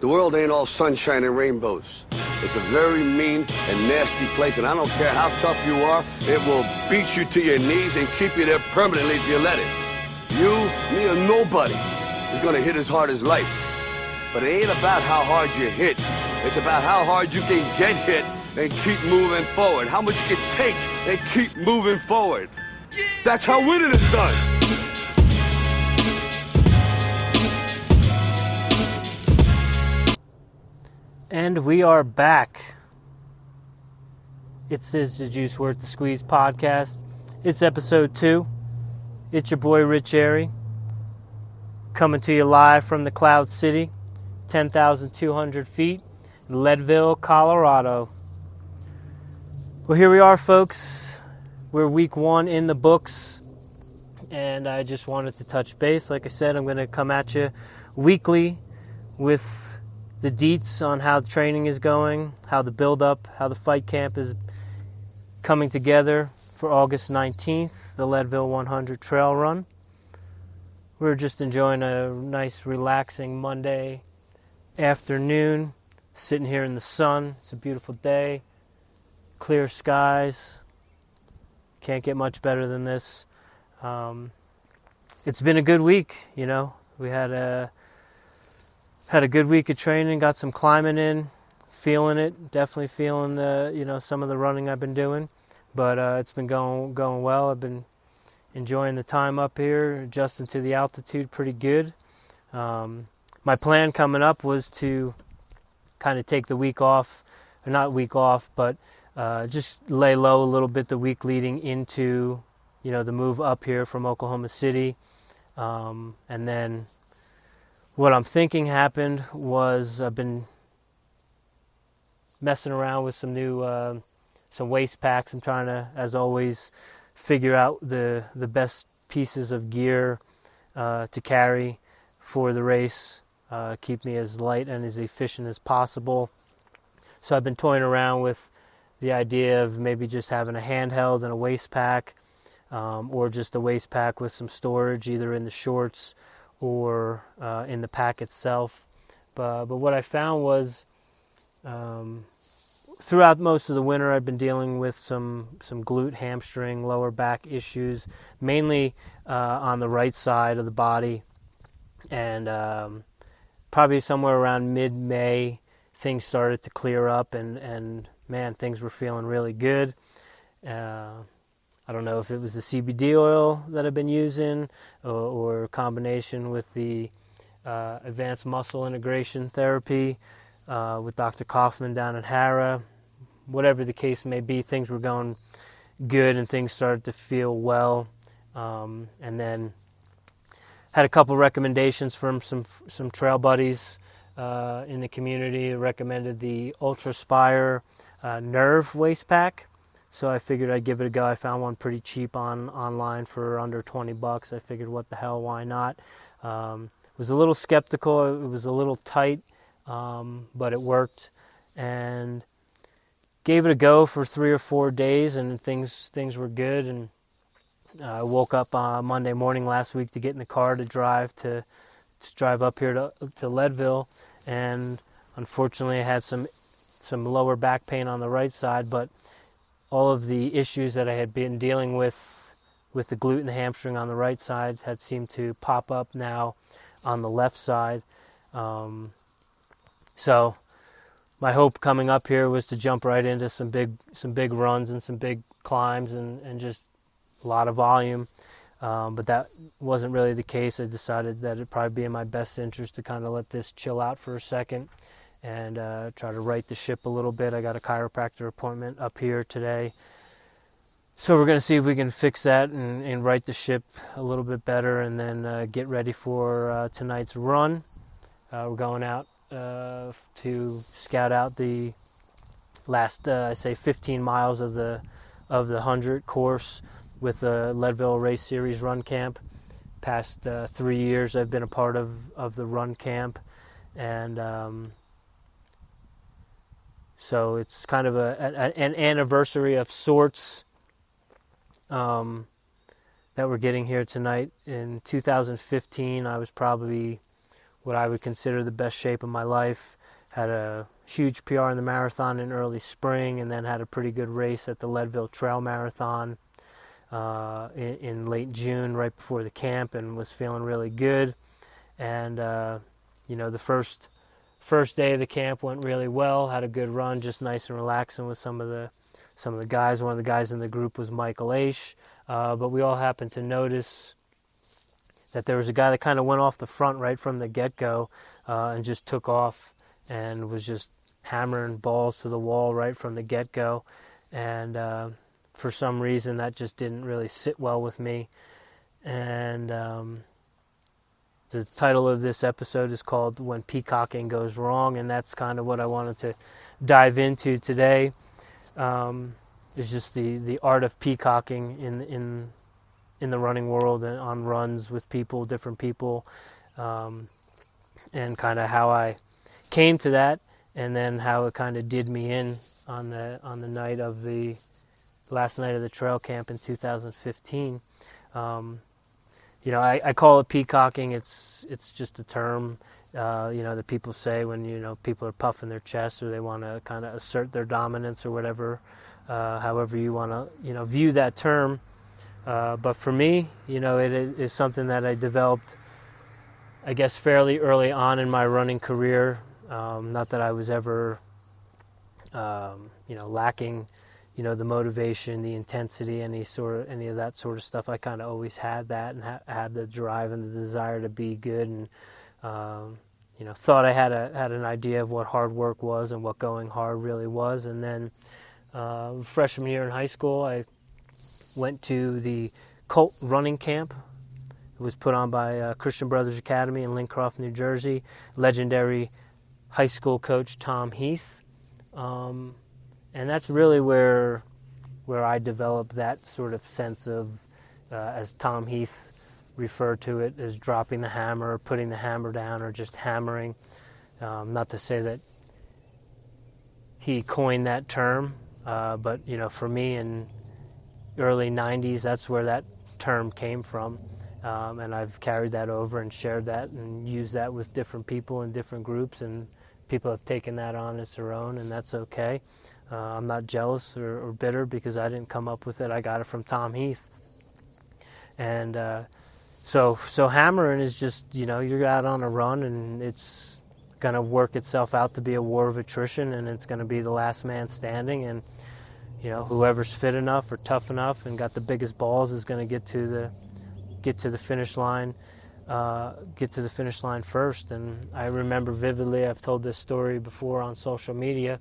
The world ain't all sunshine and rainbows. It's a very mean and nasty place, and I don't care how tough you are, it will beat you to your knees and keep you there permanently if you let it. You, me, or nobody is gonna hit as hard as life. But it ain't about how hard you hit. It's about how hard you can get hit and keep moving forward. How much you can take and keep moving forward. That's how winning is done. And we are back. It's the Juice Worth the Squeeze podcast. It's episode 2. It's your boy Rich Airy, coming to you live from the Cloud City, 10,200 feet, Leadville, Colorado. Well, here we are, folks. We're week 1 in the books, and I just wanted to touch base. Like I said, I'm going to come at you weekly with the deets on how the training is going, how the build-up, how the fight camp is coming together for August 19th, the Leadville 100 trail run. We're just enjoying a nice, relaxing Monday afternoon, sitting here in the sun. It's a beautiful day, clear skies. Can't get much better than this. It's been a good week, you know. We had a good week of training, got some climbing in, feeling it, definitely feeling some of the running I've been doing, but it's been going well. I've been enjoying the time up here, adjusting to the altitude pretty good. My plan coming up was to kind of take the week off, or not week off, but just lay low a little bit the week leading into, the move up here from Oklahoma City, and then what I'm thinking happened was I've been messing around with some new some waist packs. I'm trying to, as always, figure out the best pieces of gear to carry for the race, keep me as light and as efficient as possible. So I've been toying around with the idea of maybe just having a handheld and a waist pack, or just a waist pack with some storage either in the shorts or in the pack itself. But what I found was throughout most of the winter I've been dealing with some glute, hamstring, lower back issues, mainly on the right side of the body. And probably somewhere around mid-May things started to clear up, and man, things were feeling really good. I don't know if it was the CBD oil that I've been using or a combination with the advanced muscle integration therapy with Dr. Kaufman down in Hara. Whatever the case may be, things were going good and things started to feel well. And then had a couple recommendations from some trail buddies in the community. Recommended the Ultraspire Nerve waist pack. So I figured I'd give it a go. I found one pretty cheap online for under $20. I figured, what the hell, why not? Was a little skeptical. It was a little tight, but it worked. And gave it a go for 3 or 4 days, and things were good. And I woke up Monday morning last week to get in the car to drive up here to Leadville, and unfortunately I had some lower back pain on the right side, but all of the issues that I had been dealing with the glute and the hamstring on the right side had seemed to pop up now on the left side. So my hope coming up here was to jump right into some big runs and some big climbs and just a lot of volume. But that wasn't really the case. I decided that it'd probably be in my best interest to kind of let this chill out for a second and try to right the ship a little bit. I got a chiropractor appointment up here today, so we're going to see if we can fix that and right the ship a little bit better, and then get ready for tonight's run. We're going out to scout out the last, 15 miles of the 100 course with the Leadville Race Series Run Camp. Past 3 years I've been a part of the run camp, and so it's kind of an anniversary of sorts that we're getting here tonight. In 2015, I was probably, what I would consider the best shape of my life. Had a huge PR in the marathon in early spring, and then had a pretty good race at the Leadville Trail Marathon in late June, right before the camp, and was feeling really good. And the first day of the camp went really well. Had a good run, just nice and relaxing with some of the guys. One of the guys in the group was Michael Aish, but we all happened to notice that there was a guy that kind of went off the front right from the get-go and just took off and was just hammering balls to the wall right from the get-go. And for some reason, that just didn't really sit well with me. And the title of this episode is called When Peacocking Goes Wrong, and that's kind of what I wanted to dive into today. Is just the art of peacocking in the running world and on runs with people, different people, and kind of how I came to that, and then how it kind of did me in on the night of the last night of the trail camp in 2015. I call it peacocking. It's just a term that people say when people are puffing their chest or they want to kind of assert their dominance or whatever, however you want to view that term. But for me, it is something that I developed, I guess, fairly early on in my running career. Not that I was ever, lacking, the motivation, the intensity, any of that sort of stuff. I kind of always had that and had the drive and the desire to be good, and thought I had an idea of what hard work was and what going hard really was. And then freshman year in high school, I went to the Colt running camp. It was put on by Christian Brothers Academy in Lincroft, New Jersey. Legendary high school coach Tom Heath, and that's really where I developed that sort of sense of, as Tom Heath referred to it, as dropping the hammer, or putting the hammer down, or just hammering. Not to say that he coined that term, but for me in early 90s, that's where that term came from. And I've carried that over and shared that and used that with different people in different groups, and people have taken that on as their own, and that's okay. I'm not jealous or bitter because I didn't come up with it. I got it from Tom Heath. And so hammering is just, you're out on a run, and it's going to work itself out to be a war of attrition, and it's going to be the last man standing, and whoever's fit enough or tough enough and got the biggest balls is going to get to the finish line. Get to the finish line first. And I remember vividly, I've told this story before on social media.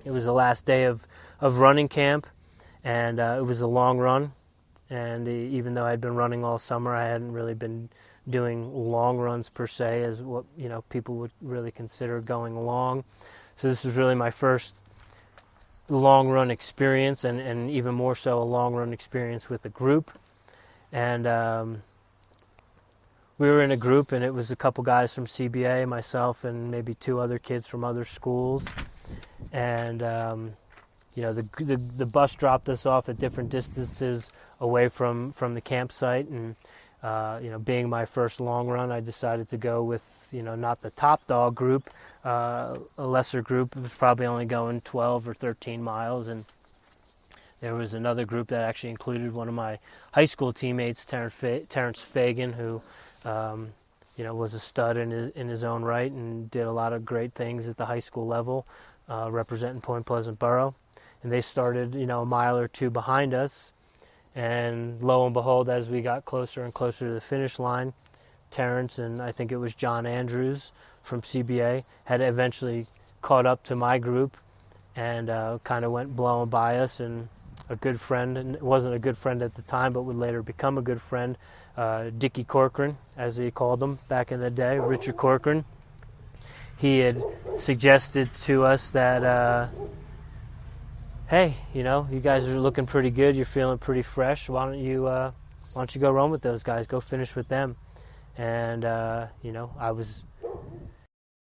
It was the last day of running camp, and it was a long run. And even though I'd been running all summer, I hadn't really been doing long runs per se as what people would really consider going long. So this was really my first long run experience, and even more so a long run experience with a group. And we were in a group, and it was a couple guys from CBA, myself, and maybe two other kids from other schools. And the bus dropped us off at different distances away from the campsite. And being my first long run, I decided to go with not the top dog group, a lesser group. It was probably only going 12 or 13 miles, and there was another group that actually included one of my high school teammates, Terrence Fagan, who was a stud in his own right and did a lot of great things at the high school level, representing Point Pleasant Borough. And they started, a mile or two behind us. And lo and behold, as we got closer and closer to the finish line, Terrence and I think it was John Andrews from CBA had eventually caught up to my group and kind of went blowing by us. And a good friend, and it wasn't a good friend at the time, but would later become a good friend, Dickie Corcoran, as he called him back in the day, Richard Corcoran. He had suggested to us that, hey, you guys are looking pretty good. You're feeling pretty fresh. Why don't you go run with those guys? Go finish with them. And I was